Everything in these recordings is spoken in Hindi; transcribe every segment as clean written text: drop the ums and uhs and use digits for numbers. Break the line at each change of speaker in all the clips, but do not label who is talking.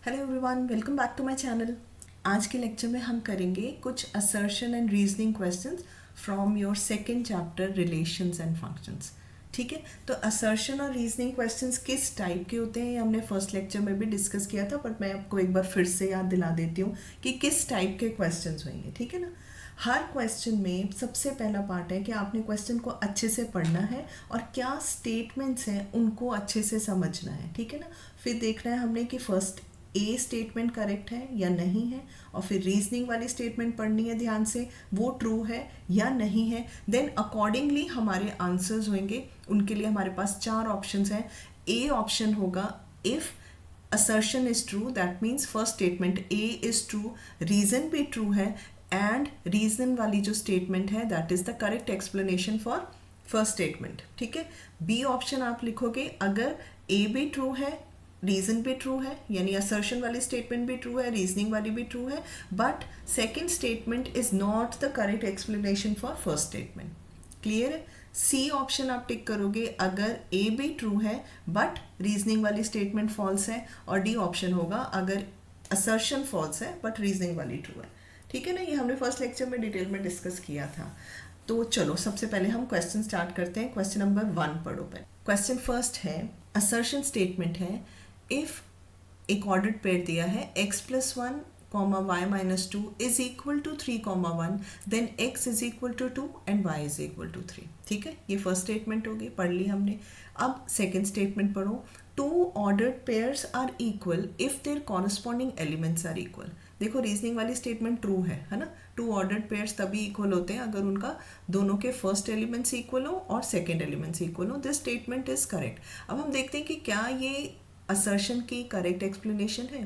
Hello everyone, welcome back to my channel. आज के लेक्चर में हम करेंगे कुछ assertion and reasoning questions from your second chapter relations and functions. ठीक है, तो असर्शन और रीजनिंग क्वेश्चंस किस टाइप के होते हैं ये हमने फर्स्ट लेक्चर में भी डिस्कस किया था, बट मैं आपको एक बार फिर से याद दिला देती हूँ कि किस टाइप के क्वेश्चंस होंगे। ठीक है ना, हर क्वेश्चन में सबसे पहला पार्ट है कि आपने क्वेश्चन को अच्छे से पढ़ना है और क्या स्टेटमेंट्स हैं उनको अच्छे से समझना है। ठीक है ना, फिर देखना है हमने कि फर्स्ट ए स्टेटमेंट करेक्ट है या नहीं है, और फिर रीजनिंग वाली स्टेटमेंट पढ़नी है ध्यान से, वो ट्रू है या नहीं है। देन अकॉर्डिंगली हमारे आंसर्स होंगे। उनके लिए हमारे पास चार ऑप्शंस हैं। ए ऑप्शन होगा if assertion is true, that means first statement A is true, reason भी true है, and reason वाली जो statement है that is the correct explanation for first statement। ठीक है, B ऑप्शन आप लिखोगे अगर A भी true है, रीजन भी ट्रू है, यानी असर्शन वाली स्टेटमेंट भी ट्रू है, रीजनिंग वाली भी ट्रू है, but second statement is not the correct explanation for first statement. Clear है। सी ऑप्शन आप टिक करोगे अगर ए भी ट्रू है बट रीजनिंग वाली स्टेटमेंट फॉल्स है, और डी ऑप्शन होगा अगर असर्शन फॉल्स है बट रीजनिंग वाली ट्रू है। ठीक है ना, ये हमने फर्स्ट लेक्चर में डिटेल में डिस्कस किया था। तो चलो सबसे पहले हम क्वेश्चन स्टार्ट करते हैं। क्वेश्चन नंबर 1 पढ़ो पहले। क्वेश्चन फर्स्ट है, असर्शन स्टेटमेंट है इफ एक ऑर्डर्ड पेयर दिया है x plus 1 comma y minus 2 is equal to 3 comma 1, then x is equal to 2 and y is equal to 3। ठीक है, ये फर्स्ट स्टेटमेंट होगी, पढ़ ली हमने। अब सेकेंड स्टेटमेंट पढ़ो। Two ordered pairs are equal if their corresponding elements are equal. देखो रीजनिंग वाली स्टेटमेंट ट्रू है ना। टू ऑर्डर्ड पेयर्स तभी इक्वल होते हैं अगर उनका दोनों के फर्स्ट एलिमेंट्स इक्वल हो और सेकेंड एलिमेंट्स इक्वल हो। This statement is correct. अब हम देखते हैं कि क्या ये असर्शन की करेक्ट एक्सप्लेनेशन है।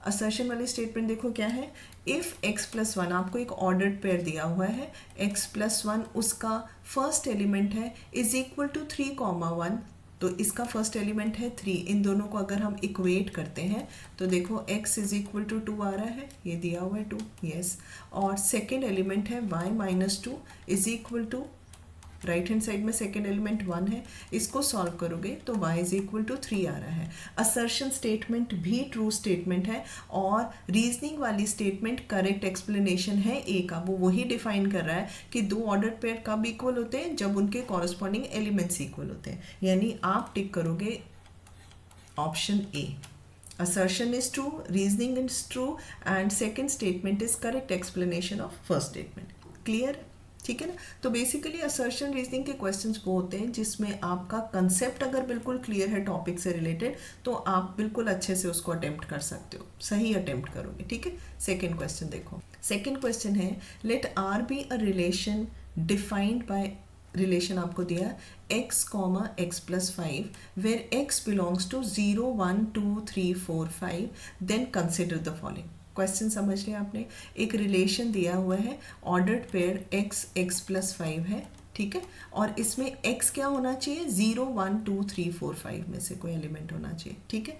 असर्शन वाली स्टेटमेंट देखो क्या है, इफ x प्लस 1, आपको एक ऑर्डर्ड पेयर दिया हुआ है, x प्लस 1 उसका फर्स्ट एलिमेंट है इज इक्वल टू 3 कॉमा 1, तो इसका फर्स्ट एलिमेंट है 3। इन दोनों को अगर हम इक्वेट करते हैं तो देखो x इज इक्वल टू 2 आ रहा है, ये दिया हुआ है 2, यस। और सेकेंड एलिमेंट है y minus 2 is equal to, right hand side में सेकेंड एलिमेंट 1 है, इसको सॉल्व करोगे तो y इज इक्वल टू 3 आ रहा है। असर्शन स्टेटमेंट भी ट्रू स्टेटमेंट है और रीजनिंग वाली स्टेटमेंट करेक्ट एक्सप्लेनेशन है ए का। वो वही डिफाइन कर रहा है कि दो ऑर्डर्ड पेयर कब इक्वल होते हैं, जब उनके कॉरस्पॉन्डिंग एलिमेंट्स इक्वल होते हैं। यानी आप टिक करोगे option A, assertion is true, reasoning is true, and second statement is correct explanation of first statement। Clear है? ठीक है ना। तो बेसिकली असर्शन रीजनिंग के क्वेश्चंस वो होते हैं जिसमें आपका कंसेप्ट अगर बिल्कुल क्लियर है टॉपिक से रिलेटेड तो आप बिल्कुल अच्छे से उसको अटेम्प्ट कर सकते हो, सही अटेम्प्ट करोगे। ठीक है, सेकेंड क्वेश्चन देखो। सेकेंड क्वेश्चन है, let R be a relation defined by, relation आपको दिया x comma x plus 5 where x belongs to 0 1 2 3 4 5, then consider the following. Question समझ लिया आपने। एक रिलेशन दिया हुआ है, ordered pair x x plus 5 है, ठीक है, और इसमें x क्या होना चाहिए, 0 1 2 3 4 5 में से कोई एलिमेंट होना चाहिए। ठीक है,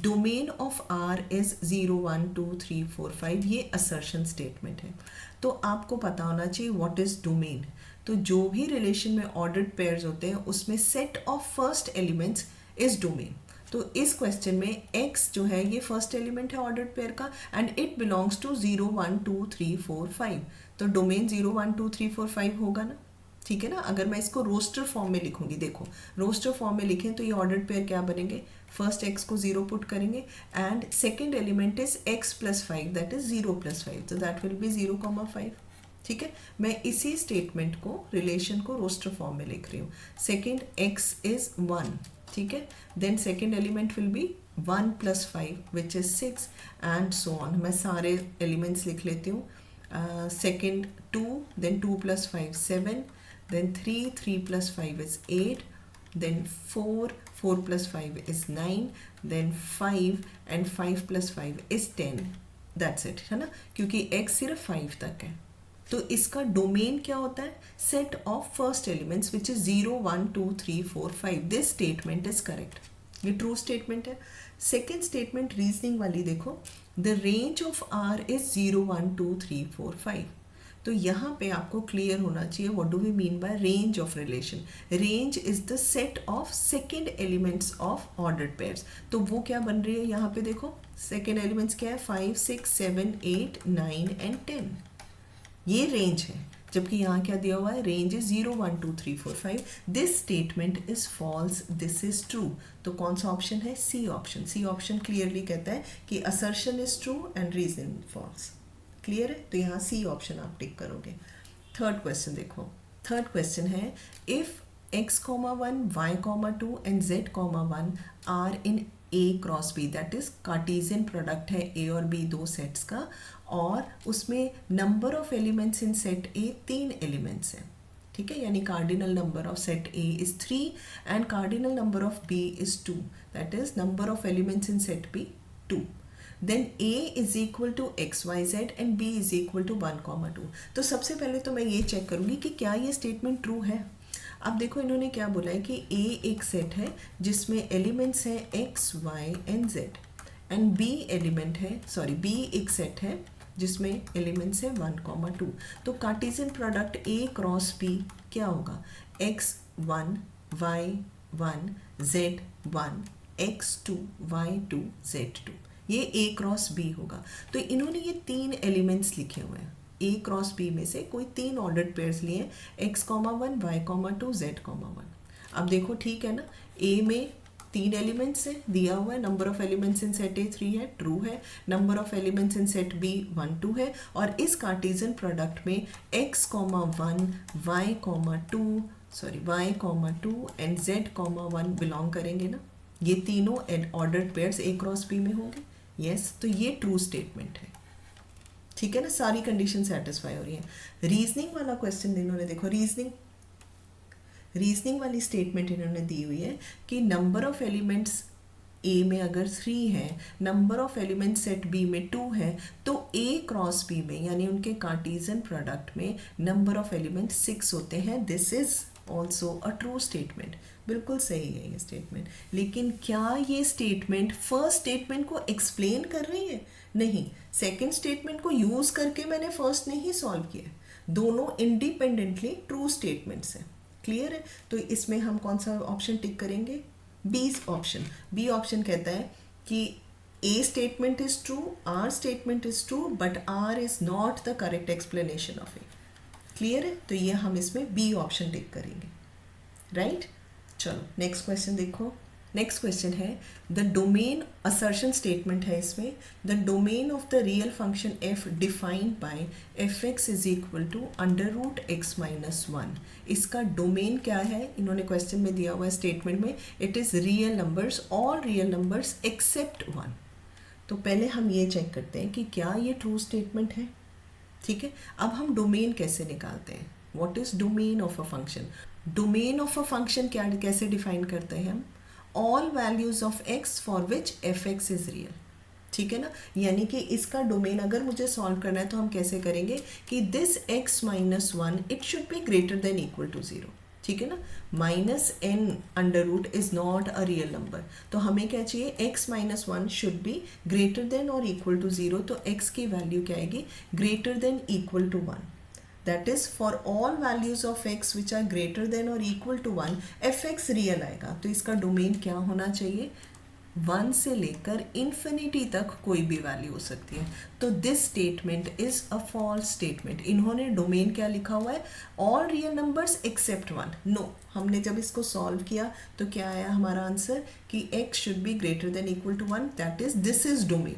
डोमेन ऑफ r इज 0 1 2 3 4 5, ये असर्शन स्टेटमेंट है। तो आपको पता होना चाहिए व्हाट इज डोमेन। तो जो भी रिलेशन में ऑर्डर्ड पेयर्स होते हैं उसमें set of first elements is domain. तो इस क्वेश्चन में x जो है ये फर्स्ट एलिमेंट है ऑर्डर्ड पेयर का, एंड इट बिलोंग्स टू 0 1 2 3 4 5, तो डोमेन 0 1 2 3 4 5 होगा ना। ठीक है ना। अगर मैं इसको रोस्टर फॉर्म में लिखूंगी, देखो रोस्टर फॉर्म में लिखें तो ये ऑर्डर्ड पेयर क्या बनेंगे, फर्स्ट x को 0 पुट करेंगे and second element is x plus 5, that is 0 plus 5, तो दैट विल बी 0 कॉमा 5। ठीक है, मैं इसी स्टेटमेंट को, रिलेशन को रोस्टर फॉर्म में लिख रही हूँ। सेकेंड x इज 1, ठीक है, then second element will be 1 plus 5 which is 6 and so on. मैं सारे एलिमेंट्स लिख लेती हूँ। Second 2, then 2 plus 5 7, then 3 plus 5 is 8, then 4 plus 5 is 9, then 5 and 5 plus 5 is 10, that's it, है ना, क्योंकि x सिर्फ 5 तक है। तो इसका डोमेन क्या होता है, set of first elements which is 0 1 2 3 4 5। This statement is correct, ये ट्रू स्टेटमेंट है। सेकेंड स्टेटमेंट रीजनिंग वाली देखो, the range of r is 0 1 2 3 4 5। तो यहाँ पे आपको क्लियर होना चाहिए what do we mean by range of relation. Range is the set of second elements of ordered pairs. तो वो क्या बन रही है यहाँ पे देखो, सेकेंड एलिमेंट्स क्या है, 5 6 7 8 9 एंड 10, ये रेंज है। जबकि यहाँ क्या दिया हुआ है, range is 0 1 2 3 4 5। This statement is false, this is true. तो कौन सा ऑप्शन है, C option. C option clearly कहता है कि assertion is true and reason false. Clear है, तो यहाँ सी ऑप्शन आप टिक करोगे। थर्ड क्वेश्चन देखो, थर्ड क्वेश्चन है if x,1 y,2 and z,1 are in A cross B, that is Cartesian product है A और B दो सेट्स का, और उसमें number of elements in set A 3 elements हैं, ठीक है, यानी cardinal number of set A is 3 and cardinal number of B is 2, that is number of elements in set B 2। Then A is equal to XYZ and B is equal to 1,2। तो सबसे पहले तो मैं ये चेक करूँगी कि क्या ये स्टेटमेंट ट्रू है। अब देखो इन्होंने क्या बोला है कि A एक सेट है जिसमें एलिमेंट्स हैं X, Y and Z, and B element है, सॉरी B एक सेट है जिसमें एलिमेंट्स है 1,2। तो Cartesian product A cross B क्या होगा, X1 Y1 Z1 X2 Y2 Z2, ये A क्रॉस B होगा। तो इन्होंने ये 3 एलिमेंट्स लिखे हुए हैं, A क्रॉस B में से कोई 3 ऑर्डर्ड पेयर्स लिए x,1 y,2 z,1। अब देखो ठीक है ना, A में 3 एलिमेंट्स है, दिया हुआ है, number of elements in set A 3 है, ट्रू है, number of elements in set B 1 2 है, और इस कार्टेशियन प्रोडक्ट में x,1 y,2 and z,1 belong करेंगे ना, ये तीनों ordered pairs A cross B में होंगे। यस, तो ये ट्रू स्टेटमेंट है, ठीक है ना, सारी कंडीशन सेटिस्फाई हो रही है। रीजनिंग वाला क्वेश्चन इन्होंने देखो, रीजनिंग वाली स्टेटमेंट इन्होंने दी हुई है कि नंबर ऑफ एलिमेंट्स A में अगर 3 है, number of elements set B में 2 है, तो A क्रॉस B में यानी उनके कार्टेशियन प्रोडक्ट में नंबर ऑफ एलिमेंट्स 6 होते हैं। This is also a true statement, बिल्कुल सही है ये स्टेटमेंट। लेकिन क्या ये स्टेटमेंट फर्स्ट स्टेटमेंट को एक्सप्लेन कर रही है, नहीं, सेकंड स्टेटमेंट को यूज करके मैंने फर्स्ट ने ही सॉल्व किया, दोनों इंडिपेंडेंटली ट्रू स्टेटमेंट्स हैं। क्लियर है, तो इसमें हम कौन सा ऑप्शन टिक करेंगे, बी ऑप्शन। बी ऑप्शन कहता है कि A statement is true, R statement is true, but R is not the correct explanation of A. Clear है, तो ये हम इसमें बी ऑप्शन टिक करेंगे, राइट। चलो नेक्स्ट क्वेश्चन देखो। नेक्स्ट क्वेश्चन है द डोमेन, असर्शन स्टेटमेंट है इसमें, the domain of the real function f defined by fx is equal to √x-1। इसका डोमेन क्या है, इन्होंने क्वेश्चन में दिया हुआ है स्टेटमेंट में, it is real numbers, all real numbers except 1। तो पहले हम ये चेक करते हैं कि क्या ये ट्रू स्टेटमेंट है, ठीक है। अब हम डोमेन कैसे निकालते हैं, what is domain of a function. Domain of a function क्या, कैसे डिफाइन करते हैं हम, all values of x for which f(x) is real, ठीक है ना। यानी कि इसका डोमेन अगर मुझे सॉल्व करना है तो हम कैसे करेंगे कि this x-1 it should be greater than equal to 0, ठीक है ना। -n √ is not a real number, तो हमें क्या चाहिए, x-1 should be greater than और इक्वल टू 0, तो x की वैल्यू क्या आएगी, greater than equal to 1। That is for all values of x which are greater than or equal to 1, f(x) real आएगा। तो इसका डोमेन क्या होना चाहिए, 1 से लेकर इन्फिनिटी तक कोई भी वैल्यू हो सकती है। तो this statement is a false statement. इन्होंने डोमेन क्या लिखा हुआ है, all real numbers except 1। No, हमने जब इसको सॉल्व किया तो क्या आया हमारा आंसर कि x should be greater than equal to 1, that is this is domain.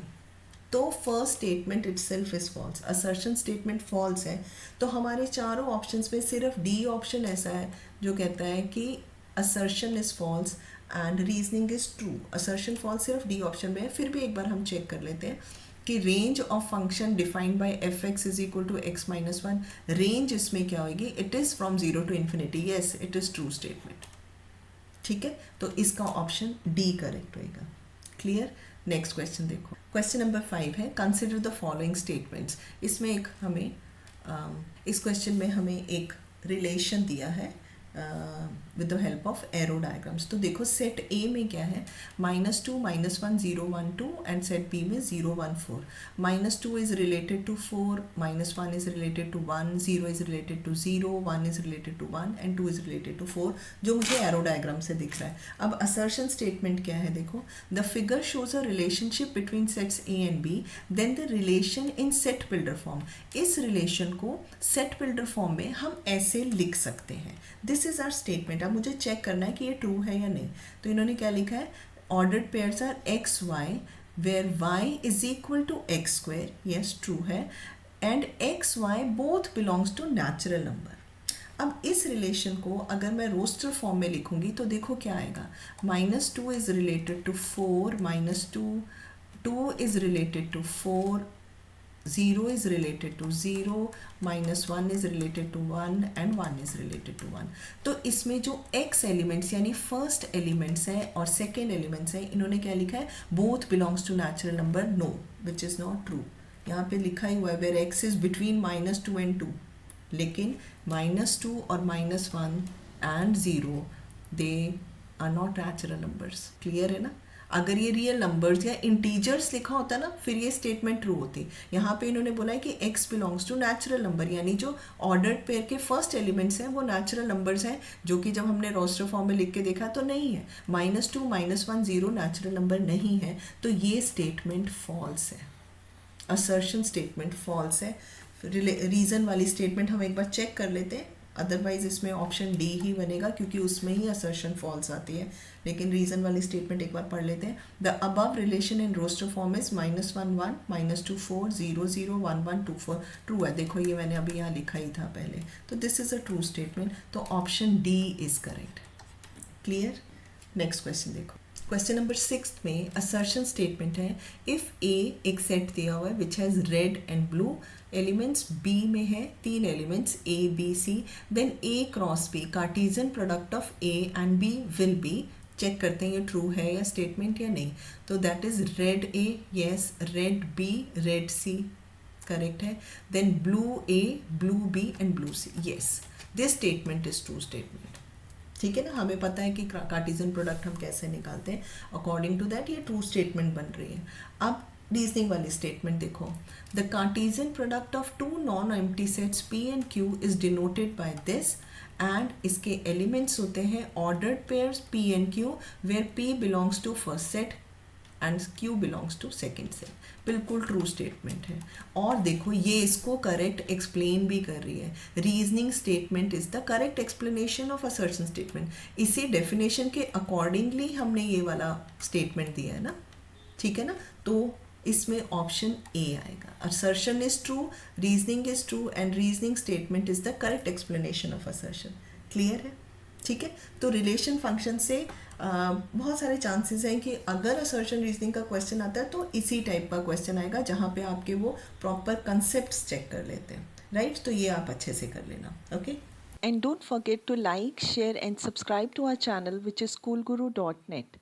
तो first statement itself is false, assertion statement false है। तो हमारे चारों ऑप्शंस में सिर्फ डी ऑप्शन ऐसा है जो कहता है कि assertion is false and reasoning is true. Assertion false सिर्फ डी ऑप्शन में है। फिर भी एक बार हम चेक कर लेते हैं कि range of function defined by f(x) is equal to x-1, range इसमें क्या होगी, it is from 0 to infinity. Yes, it is true statement, ठीक है। तो इसका ऑप्शन डी करेक्ट होएगा। क्लियर। नेक्स्ट क्वेश्चन देखो, क्वेश्चन नंबर 5 है कंसिडर द फॉलोइंग स्टेटमेंट्स। इसमें एक हमें इस क्वेश्चन में हमें एक रिलेशन दिया है with the help of arrow diagrams. तो देखो सेट ए में क्या है, -2, -1, 0, 1, 2 एंड सेट बी में 0, 1, 4। -2 is related to 4, -1 is related to 1, 0 is related to 0, 1 is related to 1 and 2 is related to 4, जो मुझे एरो डायग्राम से दिख रहा है। अब असर्शन स्टेटमेंट क्या है, देखो the figure shows a relationship between sets A and B, then the relation in set builder form. इस रिलेशन को सेट बिल्डर फॉर्म में हम ऐसे लिख सकते हैं। This is our statement. अब मुझे चेक करना है कि ये ट्रू है या नहीं। तो इन्होंने क्या लिखा है, ordered pairs are x y where y is equal to x square, yes true है, and x y both belongs to natural number. अब इस रिलेशन को अगर मैं रोस्टर फॉर्म में लिखूंगी तो देखो क्या आएगा, -2 is related to 4, -2 is related to 4, 0 is related to 0, -1 is related to 1 and 1 is related to 1। तो इसमें जो x एलिमेंट्स यानी फर्स्ट एलिमेंट्स हैं और सेकेंड एलिमेंट्स हैं, इन्होंने क्या लिखा है, both belongs to natural number, no which is not true. यहाँ पे लिखा ही हुआ है where x is between -2 and 2, लेकिन -2 और -1 and 0 they are not natural numbers. Clear है ना। अगर ये रियल नंबर्स या इंटीजर्स लिखा होता ना फिर ये स्टेटमेंट ट्रू होती। यहाँ पे इन्होंने बोला है कि x belongs to natural number, यानी जो ऑर्डर्ड पेयर के फर्स्ट एलिमेंट्स हैं वो नेचुरल नंबर्स हैं, जो कि जब हमने रोस्टर फॉर्म में लिख के देखा तो नहीं है। -2, -1, 0 नेचुरल नंबर नहीं है, तो ये स्टेटमेंट फॉल्स है, असर्शन स्टेटमेंट फॉल्स है। रीज़न वाली स्टेटमेंट हम एक बार चेक कर लेते हैं, अदरवाइज इसमें ऑप्शन डी ही बनेगा क्योंकि उसमें ही असर्शन फॉल्स आती है। लेकिन रीज़न वाली स्टेटमेंट एक बार पढ़ लेते हैं। The above relation in roster form is -1, 1, -2, 4, 0, 0, 1, 1, 2, 4 true है। देखो ये मैंने अभी यहाँ लिखा ही था पहले, तो this is a true statement, तो option D is correct. Clear. Next question देखो, क्वेश्चन नंबर 6 में असर्शन स्टेटमेंट है, इफ़ ए एक सेट दिया हुआ है which has red and blue elements, B में है 3 elements A B C, then A cross B Cartesian product of A and B will be. Check करते हैं ये ट्रू है या स्टेटमेंट या नहीं। तो that is red A, yes, red B, red C correct है, then blue A, blue B and blue C, yes this statement is true statement. ठीक है ना, हमें पता है कि कार्टेशियन प्रोडक्ट हम कैसे निकालते हैं, अकॉर्डिंग टू दैट ये ट्रू स्टेटमेंट बन रही है। अब रीजनिंग वाली स्टेटमेंट देखो, the Cartesian product of 2 non empty sets P and Q is denoted by this, and इसके एलिमेंट्स होते हैं ordered pairs P and Q where P belongs to first set and Q belongs to second set. बिल्कुल ट्रू स्टेटमेंट है। और देखो ये इसको करेक्ट एक्सप्लेन भी कर रही है। Reasoning statement is the correct explanation of assertion statement. इसी डेफिनेशन के अकॉर्डिंगली हमने ये वाला स्टेटमेंट दिया है ना, ठीक है ना। तो इसमें ऑप्शन ए आएगा। Assertion is true, reasoning is true and reasoning statement is the correct explanation of assertion. Clear है, ठीक है। तो रिलेशन फंक्शन से बहुत सारे चांसेस हैं कि अगर असर्शन रीजनिंग का क्वेश्चन आता है तो इसी टाइप का क्वेश्चन आएगा जहाँ पे आपके वो प्रॉपर कंसेप्ट्स चेक कर लेते हैं, राइट। तो ये आप अच्छे से कर लेना, okay.
And don't forget to like, share and subscribe to our channel which is schoolguru.net.